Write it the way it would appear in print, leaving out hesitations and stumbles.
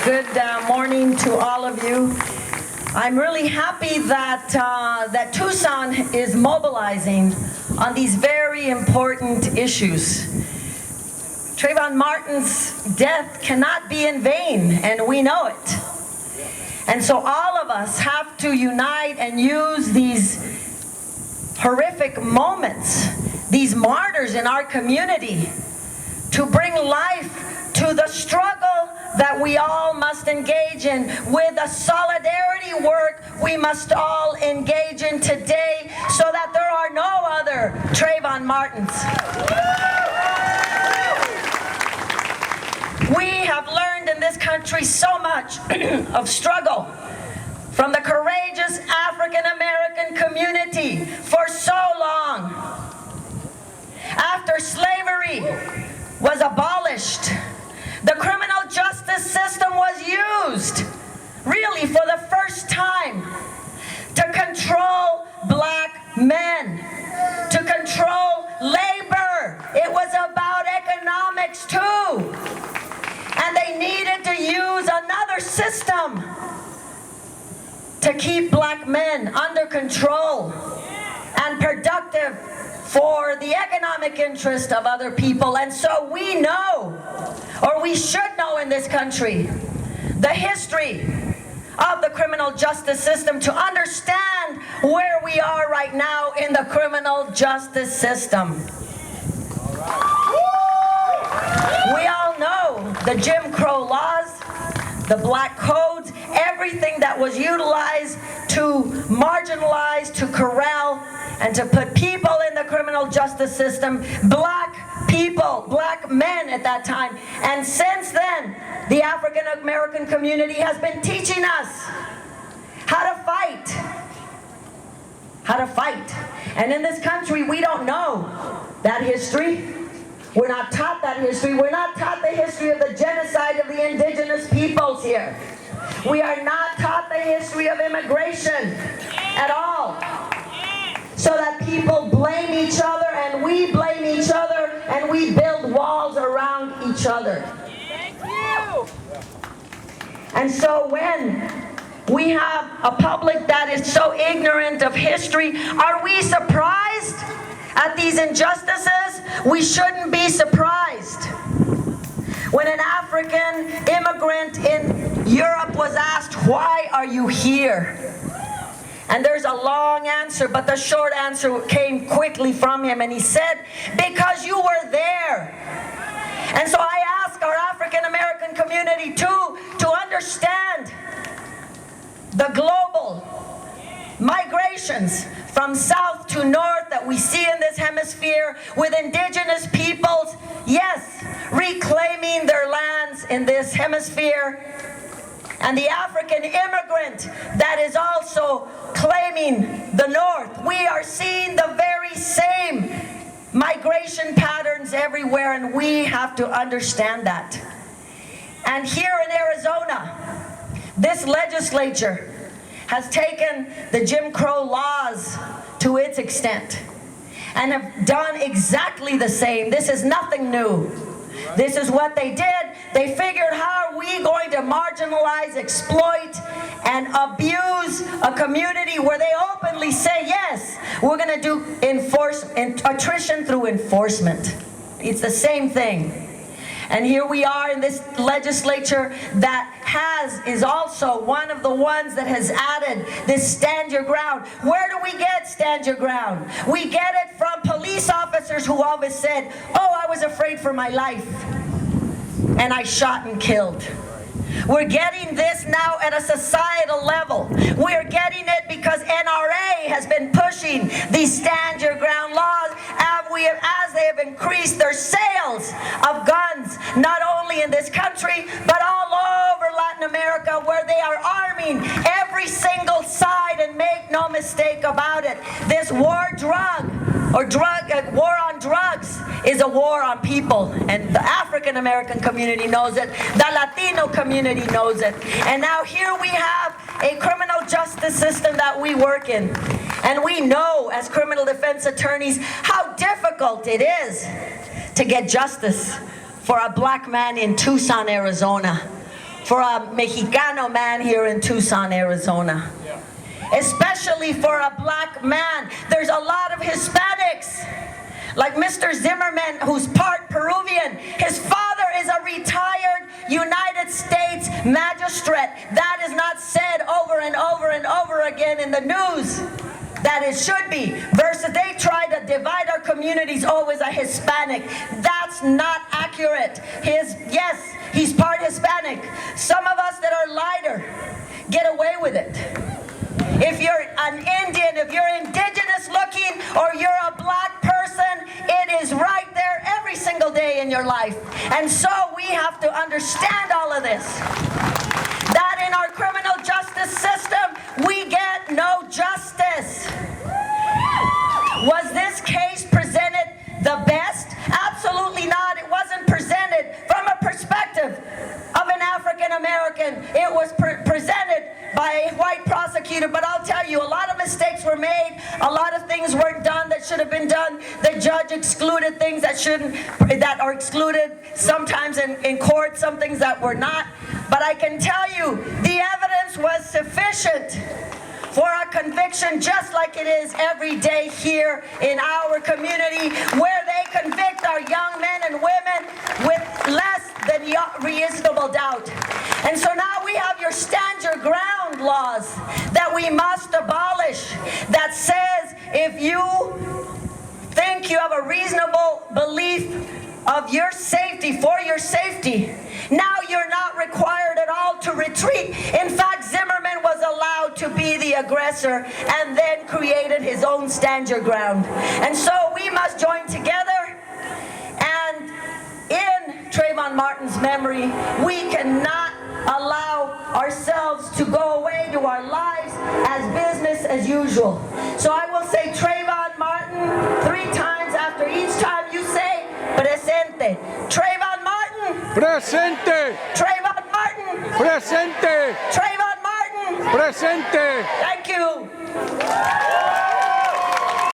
Good morning to all of you. I'm really happy that Tucson is mobilizing on these very important issues. Treyvon Martin's death cannot be in vain, and we know it. And so all of us have to unite and use these horrific moments, these martyrs in our community, to bring life to the struggle that we all must engage in, with the solidarity work we must all engage in today, so that there are no other Treyvon Martins. We have learned in this country so much of struggle from the courageous African American community for so long. After slavery was abolished, the criminal justice system was used, really for the first time, to control black men, to control labor. It was about economics too. And they needed to use another system to keep black men under control and productive for the economic interest of other people. And so we know, or we should know in this country, the history of the criminal justice system to understand where we are right now in the criminal justice system. We all know the Jim Crow laws, the black codes, everything that was utilized to marginalize, to corral, and to put people in the criminal justice system, black people, black men at that time. And since then, the African American community has been teaching us how to fight. How to fight. And in this country, we don't know that history. We're not taught that history. We're not taught the history of the genocide of the indigenous peoples here. We are not taught the history of immigration at all. So that people blame each other, and we blame each other, and we build walls around each other. Thank you. And so when we have a public that is so ignorant of history, are we surprised at these injustices? We shouldn't be surprised. When an African immigrant in Europe was asked, "Why are you here?" And there's a long answer, but the short answer came quickly from him, and he said, "Because you were there." And so I ask our African American community too to understand the global migrations from south to north that we see in this hemisphere, with indigenous peoples, yes, reclaiming their lands in this hemisphere, and the African immigrant that is also claiming the north. We are seeing the very same migration patterns everywhere, and we have to understand that. And here in Arizona, this legislature has taken the Jim Crow laws to its extent and have done exactly the same. This is nothing new. This is what they did. They figured, how are we going to marginalize, exploit, and abuse a community where they openly say, yes, we're going to do attrition through enforcement. It's the same thing. And here we are in this legislature that is also one of the ones that has added this stand your ground. Where do we get stand your ground? We get it from police officers who always said, "Oh, I was afraid for my life, and I shot and killed." We're getting this now at a societal level. We're getting it because NRA has been pushing these stand your ground laws as they have increased their sales of guns, not only in this country, but all over Latin America, where they are arming every single side. And make no mistake about it, this war on drugs is a war on people, and the African American community knows it, the Latino community knows it, and now here we have a criminal justice system that we work in, and we know as criminal defense attorneys how difficult it is to get justice for a black man in Tucson, Arizona, for a Mexicano man here in Tucson, Arizona. Especially for a black man. There's a lot of Hispanics. Like Mr. Zimmerman, who's part Peruvian. His father is a retired United States magistrate. That is not said over and over and over again in the news. That it should be. Versus they try to divide our communities. Oh, is a Hispanic. That's not accurate. Yes, he's part Hispanic. Some of us that are lighter get away with it. If you're an Indian, if you're indigenous looking, or you're a black person, it is right there every single day in your life. And so we have to understand all of this. That in our criminal justice system, we get no justice. Was this case presented the best? Absolutely not. It wasn't presented from a perspective of an African American. It was presented by a white prosecutor, but I'll tell you, a lot of mistakes were made. A lot of things weren't done that should have been done. The judge excluded things that are excluded sometimes in court, some things that were not. But I can tell you, the evidence was sufficient for a conviction, just like it is every day here in our community, where they convict our young men and women with less than reasonable doubt. And so now we have your stand your ground laws that we must abolish, that says if you think you have a reasonable belief of your safety, for your safety, now you're not required at all to retreat. In fact, Zimmerman was allowed to be the aggressor and then created his own stand your ground. And so we must join together, and in Treyvon Martin's memory, we cannot allow ourselves to go away to our lives as business as usual. So I will say Treyvon Martin 3 times. After each time you say presente. Treyvon Martin. Presente. Treyvon Martin. Presente. Treyvon Martin. Presente. Thank you.